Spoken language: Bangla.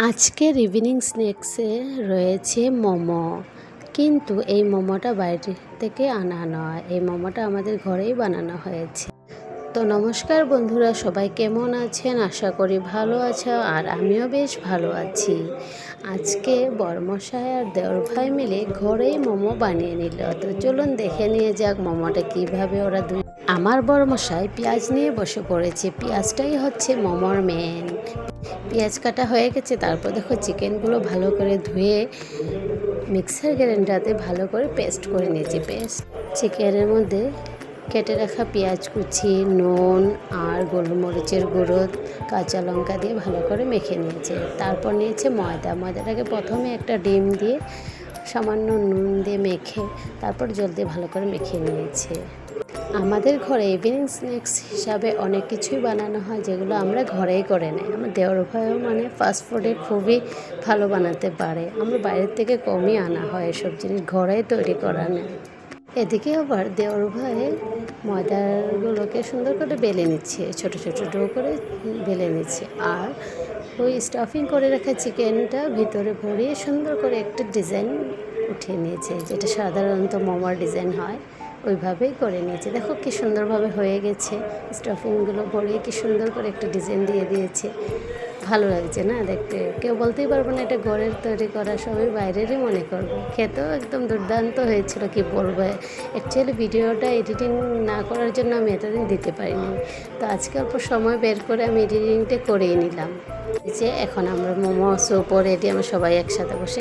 আজকের ইভিনিং স্ন্যাক্সে রয়েছে মোমো, কিন্তু এই মোমোটা বাইরে থেকে আনা নয়, এই মোমোটা আমাদের ঘরেই বানানো হয়েছে। তো নমস্কার বন্ধুরা, সবাই কেমন আছেন? আশা করি ভালো আছো, আর আমিও বেশ ভালো আছি। আজকে বরমশাই আর দেওর ভাই মিলে ঘরেই মোমো বানিয়ে নিল। তো চলুন দেখে নিয়ে যাক মোমোটা কীভাবে ওরা দুই। আমার বরমশাই পেঁয়াজ নিয়ে বসে পড়েছে, পেঁয়াজটাই হচ্ছে মোমোর মেন। পেঁয়াজ কাটা হয়ে গেছে, তারপর দেখো চিকেনগুলো ভালো করে ধুয়ে মিক্সার গ্রাইন্ডারে ভালো করে পেস্ট করে নিয়েছি। চিকেনের মধ্যে কেটে রাখা পেঁয়াজ কুচি, নুন আর গোলমরিচের গুঁড়ো, কাঁচা লঙ্কা দিয়ে ভালো করে মেখে নিয়েছে। তারপর নিয়েছে ময়দাটাকে প্রথমে একটা ডিম দিয়ে সামান্য নুন দিয়ে মেখে তারপর জল দিয়ে ভালো করে মেখে নিয়েছে। আমাদের ঘরে ইভিনিং স্ন্যাক্স হিসাবে অনেক কিছুই বানানো হয়, যেগুলো আমরা ঘরেই করে নেই। আমার দেওর ভাইও ফাস্টফুডে খুবই ভালো বানাতে পারে। আমরা বাইরের থেকে কমই আনা হয় এসব জিনিস, ঘরেই তৈরি করা নেই। এদিকে আবার দেওর ভাই ময়দাগুলোকে সুন্দর করে বেলে নিচ্ছে, ছোট ছোট ডো করে বেলে নিচ্ছে, আর ওই স্টাফিং করে রাখা চিকেনটা ভিতরে ভরিয়ে সুন্দর করে একটা ডিজাইন উঠিয়ে নিয়েছে, যেটা সাধারণত মোমোর ডিজাইন হয়, ওইভাবেই করে নিয়েছে। দেখো কি সুন্দরভাবে হয়ে গেছে, স্টাফিংগুলো ভরিয়ে কি সুন্দর করে একটা ডিজাইন দিয়ে দিয়েছে। ভালো লাগছে না দেখতে? কেউ বলতেই পারবো না এটা ঘরের তৈরি করা, সবাই বাইরেরই মনে করবে। খেতেও একদম দুর্দান্ত হয়েছিল, কি বলবো। অ্যাকচুয়ালি ভিডিওটা এডিটিং না করার জন্য আমি এতদিন দিতে পারিনি, তো আজকে অল্প সময় বের করে আমি এডিটিংটা করেই নিলাম। যে এখন আমরা মোমো স্যুপ রেডি, আমরা সবাই একসাথে বসে